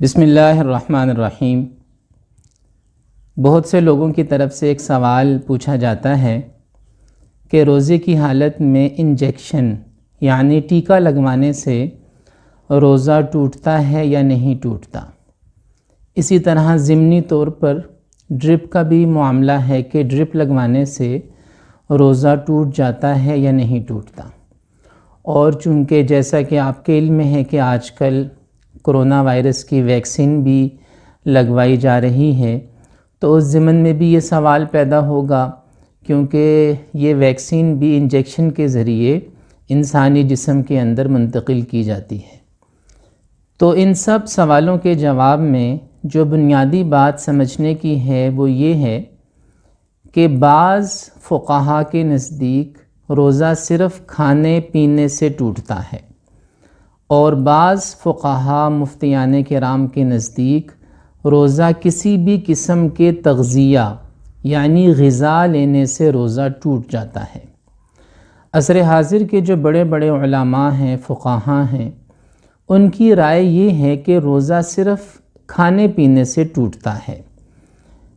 بسم اللہ الرحمن الرحیم۔ بہت سے لوگوں کی طرف سے ایک سوال پوچھا جاتا ہے کہ روزے کی حالت میں انجیکشن یعنی ٹیکہ لگوانے سے روزہ ٹوٹتا ہے یا نہیں ٹوٹتا۔ اسی طرح ضمنی طور پر ڈرپ کا بھی معاملہ ہے کہ ڈرپ لگوانے سے روزہ ٹوٹ جاتا ہے یا نہیں ٹوٹتا۔ اور چونکہ جیسا کہ آپ کے علم میں ہے کہ آج کل کرونا وائرس کی ویکسین بھی لگوائی جا رہی ہے، تو اس ضمن میں بھی یہ سوال پیدا ہوگا، کیونکہ یہ ویکسین بھی انجیکشن کے ذریعے انسانی جسم کے اندر منتقل کی جاتی ہے۔ تو ان سب سوالوں کے جواب میں جو بنیادی بات سمجھنے کی ہے وہ یہ ہے کہ بعض فقہا کے نزدیک روزہ صرف کھانے پینے سے ٹوٹتا ہے، اور بعض فقہا مفتیان کرام کے نزدیک روزہ کسی بھی قسم کے تغذیہ یعنی غذا لینے سے روزہ ٹوٹ جاتا ہے۔ عصر حاضر کے جو بڑے بڑے علماء ہیں، فقہا ہیں، ان کی رائے یہ ہے کہ روزہ صرف کھانے پینے سے ٹوٹتا ہے۔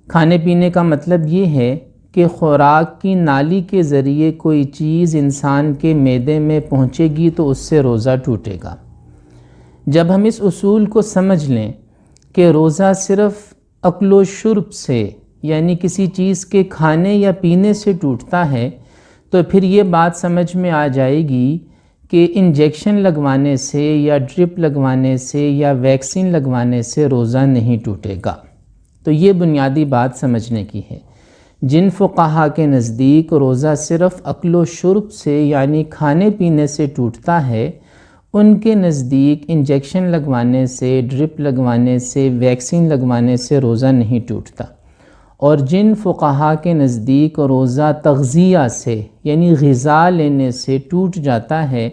کھانے پینے کا مطلب یہ ہے کہ خوراک کی نالی کے ذریعے کوئی چیز انسان کے معدے میں پہنچے گی تو اس سے روزہ ٹوٹے گا۔ جب ہم اس اصول کو سمجھ لیں کہ روزہ صرف اکل و شرب سے یعنی کسی چیز کے کھانے یا پینے سے ٹوٹتا ہے، تو پھر یہ بات سمجھ میں آ جائے گی کہ انجیکشن لگوانے سے یا ڈرپ لگوانے سے یا ویکسین لگوانے سے روزہ نہیں ٹوٹے گا۔ تو یہ بنیادی بات سمجھنے کی ہے۔ جن فقہا کے نزدیک روزہ صرف اکل و شرب سے یعنی کھانے پینے سے ٹوٹتا ہے، ان کے نزدیک انجیکشن لگوانے سے، ڈرپ لگوانے سے، ویکسین لگوانے سے روزہ نہیں ٹوٹتا۔ اور جن فقہا کے نزدیک روزہ تغذیہ سے یعنی غذا لینے سے ٹوٹ جاتا ہے،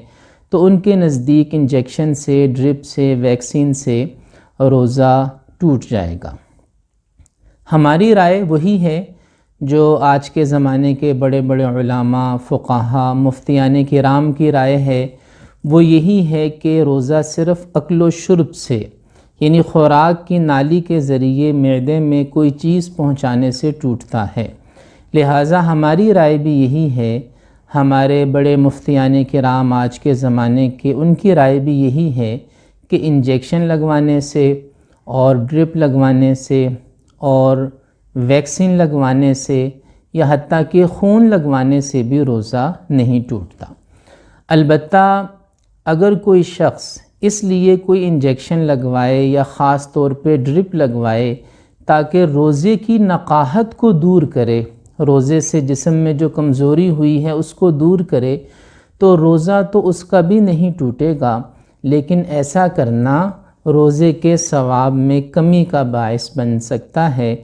تو ان کے نزدیک انجیکشن سے، ڈرپ سے، ویکسین سے روزہ ٹوٹ جائے گا۔ ہماری رائے وہی ہے جو آج کے زمانے کے بڑے بڑے علماء، فقہا، مفتیان کرام کی رائے ہے، وہ یہی ہے کہ روزہ صرف اکل و شرب سے یعنی خوراک کی نالی کے ذریعے معدے میں کوئی چیز پہنچانے سے ٹوٹتا ہے۔ لہٰذا ہماری رائے بھی یہی ہے، ہمارے بڑے مفتیان کرام آج کے زمانے کے، ان کی رائے بھی یہی ہے کہ انجیکشن لگوانے سے اور ڈرپ لگوانے سے اور ویکسین لگوانے سے یا حتیٰ کہ خون لگوانے سے بھی روزہ نہیں ٹوٹتا۔ البتہ اگر کوئی شخص اس لیے کوئی انجیکشن لگوائے یا خاص طور پہ ڈرپ لگوائے تاکہ روزے کی نقاہت کو دور کرے، روزے سے جسم میں جو کمزوری ہوئی ہے اس کو دور کرے، تو روزہ تو اس کا بھی نہیں ٹوٹے گا، لیکن ایسا کرنا روزے کے ثواب میں کمی کا باعث بن سکتا ہے۔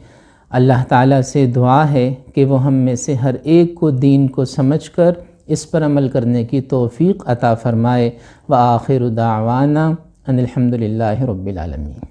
اللہ تعالیٰ سے دعا ہے کہ وہ ہم میں سے ہر ایک کو دین کو سمجھ کر اس پر عمل کرنے کی توفیق عطا فرمائے۔ وآخر دعوانا ان الحمد للہ رب العالمین۔